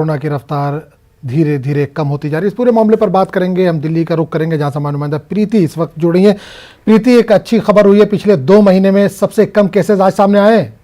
Corona की रफ्तार धीरे धीरे कम होती जा रही है। इस पूरे मामले पर बात करेंगे। हम दिल्ली का रुख करेंगे जहां से नुमाइंदा प्रीति इस वक्त जुड़ी है। प्रीति, एक अच्छी खबर हुई है, पिछले 2 महीने में सबसे कम केसेस आज सामने आए हैं।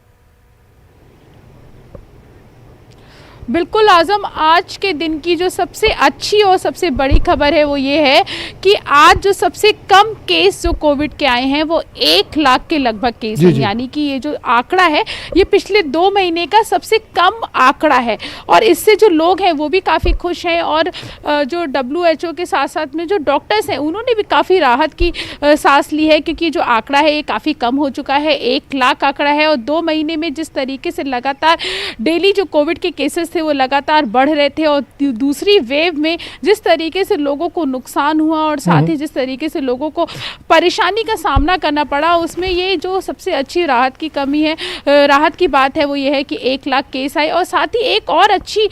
बिल्कुल आजम, आज के दिन की जो सबसे अच्छी और सबसे बड़ी खबर है वो ये है कि आज जो सबसे कम केस जो कोविड के आए हैं वो 1 लाख के लगभग केस हैं। यानी कि ये जो आंकड़ा है ये पिछले 2 महीने का सबसे कम आंकड़ा है और इससे जो लोग हैं वो भी काफ़ी खुश हैं और जो WHO के साथ साथ में जो डॉक्टर्स हैं उन्होंने भी काफ़ी राहत की सांस ली है, क्योंकि जो आंकड़ा है ये काफ़ी कम हो चुका है। 1 लाख आंकड़ा है और 2 महीने में जिस तरीके से लगातार डेली जो कोविड के केसेस थे वो लगातार बढ़ रहे थे और दूसरी वेव में जिस तरीके से लोगों को नुकसान हुआ और साथ ही जिस तरीके से लोगों को परेशानी का सामना करना पड़ा, उसमें ये जो सबसे अच्छी राहत की कमी है, राहत की बात है वो ये है कि 1 लाख केस आए। और साथ ही एक और अच्छी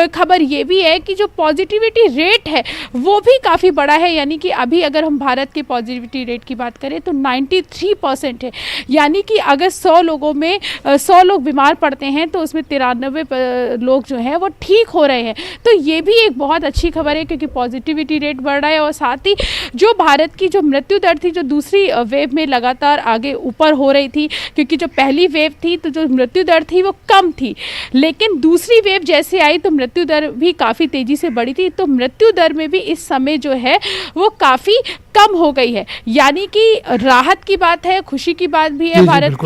खबर ये भी है कि जो पॉजिटिविटी रेट है वो भी काफ़ी बड़ा है। यानी कि अभी अगर हम भारत के पॉजिटिविटी रेट की बात करें तो 93% है। यानी कि अगर 100 लोगों में 100 लोग बीमार पड़ते हैं तो उसमें 93 लोग जो हैं वो ठीक हो रहे हैं। तो ये भी एक बहुत अच्छी खबर है क्योंकि पॉजिटिविटी रेट बढ़ रहा है और साथ ही जो भारत की जो मृत्यु दर थी जो दूसरी वेव में लगातार आगे ऊपर हो रही थी, क्योंकि जो पहली वेव थी तो जो मृत्यु दर थी वो कम थी, लेकिन दूसरी वेव जैसे आई तो मृत्यु दर भी काफ़ी तेज़ी से बढ़ी थी। तो मृत्यु दर में भी इस समय जो है वो काफ़ी कम हो गई है। यानी कि राहत की बात है, खुशी की बात भी है भारत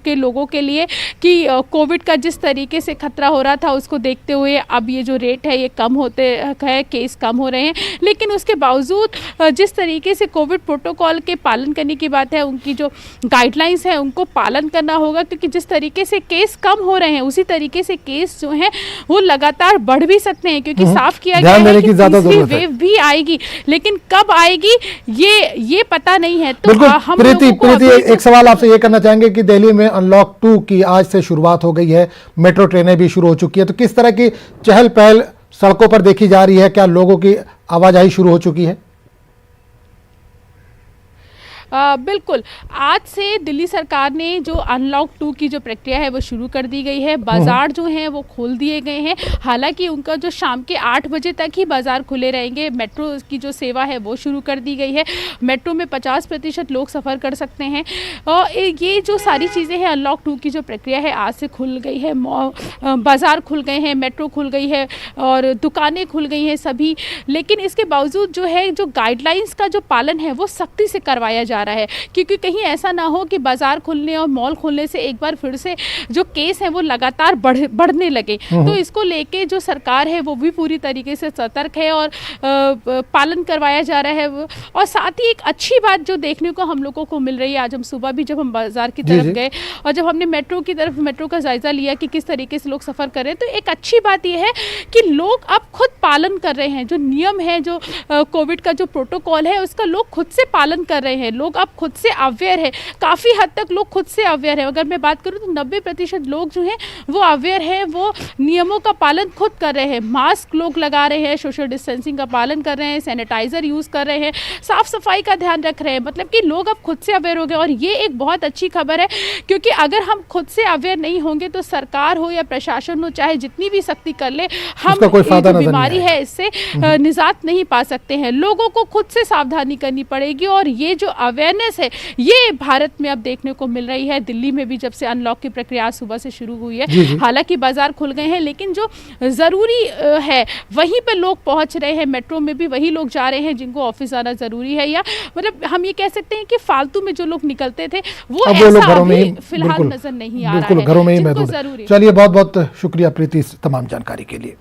के लोगों के लिए कि कोविड का जिस तरीके से खतरा हो रहा था उसको देखते हुए अब ये जो रेट है ये कम होते हैं, केस कम हो रहे हैं। लेकिन उसके बावजूद जिस तरीके से कोविड प्रोटोकॉल के पालन करने की बात है, उनकी जो गाइडलाइंस है उनको पालन करना होगा, क्योंकि जिस तरीके से केस कम हो रहे हैं उसी तरीके से केस जो हैं वो लगातार बढ़ भी सकते हैं, क्योंकि साफ किया गया है कि तीसरी वेव भी आएगी, लेकिन कब आएगी ये पता नहीं है। तो हम प्रीति एक सवाल आपसे ये करना चाहेंगे कि दिल्ली में अनलॉक 2 की आज से शुरुआत हो गई है, मेट्रो ट्रेनें भी शुरू हो चुकी है, तो किस तरह की चहल पहल सड़कों पर देखी जा रही है? क्या लोगों की आवाजाही शुरू हो चुकी है? बिल्कुल, आज से दिल्ली सरकार ने जो अनलॉक 2 की जो प्रक्रिया है वो शुरू कर दी गई है। बाजार जो हैं वो खोल दिए गए हैं। हालांकि उनका जो शाम के 8 बजे तक ही बाजार खुले रहेंगे। मेट्रो की जो सेवा है वो शुरू कर दी गई है। मेट्रो में 50% लोग सफ़र कर सकते हैं और ये जो सारी चीज़ें हैं अनलॉक 2 की जो प्रक्रिया है आज से खुल गई है। बाज़ार खुल गए हैं, मेट्रो खुल गई है और दुकानें खुल गई हैं सभी। लेकिन इसके बावजूद जो है जो गाइडलाइंस का जो पालन है वो सख्ती से करवाया जा रहा है, क्योंकि कहीं ऐसा ना हो कि बाजार खुलने और मॉल खुलने से एक बार फिर से जो केस हैं वो लगातार बढ़ने लगे। तो इसको लेके जो सरकार है वो भी पूरी तरीके से सतर्क है और पालन करवाया जा रहा है। और साथ ही एक अच्छी बात जो देखने को हम लोगों को मिल रही है, आज हम सुबह भी जब हम बाजार की तरफ गए और जब हमने मेट्रो का जायजा लिया कि किस तरीके से लोग सफ़र कर रहे हैं, तो एक अच्छी बात यह है कि लोग अब खुद पालन कर रहे हैं। जो नियम है, जो कोविड का जो प्रोटोकॉल है उसका लोग खुद से पालन कर रहे हैं। लोग अब खुद से अवेयर है, काफ़ी हद तक लोग खुद से अवेयर है। अगर मैं बात करूं तो 90% लोग जो हैं वो अवेयर हैं, वो नियमों का पालन खुद कर रहे हैं। मास्क लोग लगा रहे हैं, सोशल डिस्टेंसिंग का पालन कर रहे हैं, सैनिटाइज़र यूज़ कर रहे हैं, साफ़ सफाई का ध्यान रख रहे हैं। मतलब कि लोग अब खुद से अवेयर हो गए और ये एक बहुत अच्छी खबर है, क्योंकि अगर हम खुद से अवेयर नहीं होंगे तो सरकार हो या प्रशासन हो, चाहे जितनी भी सख्ती कर ले, हम जो बीमारी है इससे निजात नहीं पा सकते हैं। लोगों को खुद से सावधानी करनी पड़ेगी और ये जो अवेयरनेस है ये भारत में अब देखने को मिल रही है। दिल्ली में भी जब से अनलॉक की प्रक्रिया सुबह से शुरू हुई है, हालांकि बाजार खुल गए हैं, लेकिन जो ज़रूरी है वहीं पे लोग पहुंच रहे हैं। मेट्रो में भी वही लोग जा रहे हैं जिनको ऑफिस आना ज़रूरी है, या मतलब हम ये कह सकते हैं कि फालतू में जो लोग निकलते थे वो ऐसा अभी फिलहाल नजर नहीं आ रहा है, घरों में ही महदूद है। चलिए, बहुत बहुत शुक्रिया प्रीति इस तमाम जानकारी के लिए।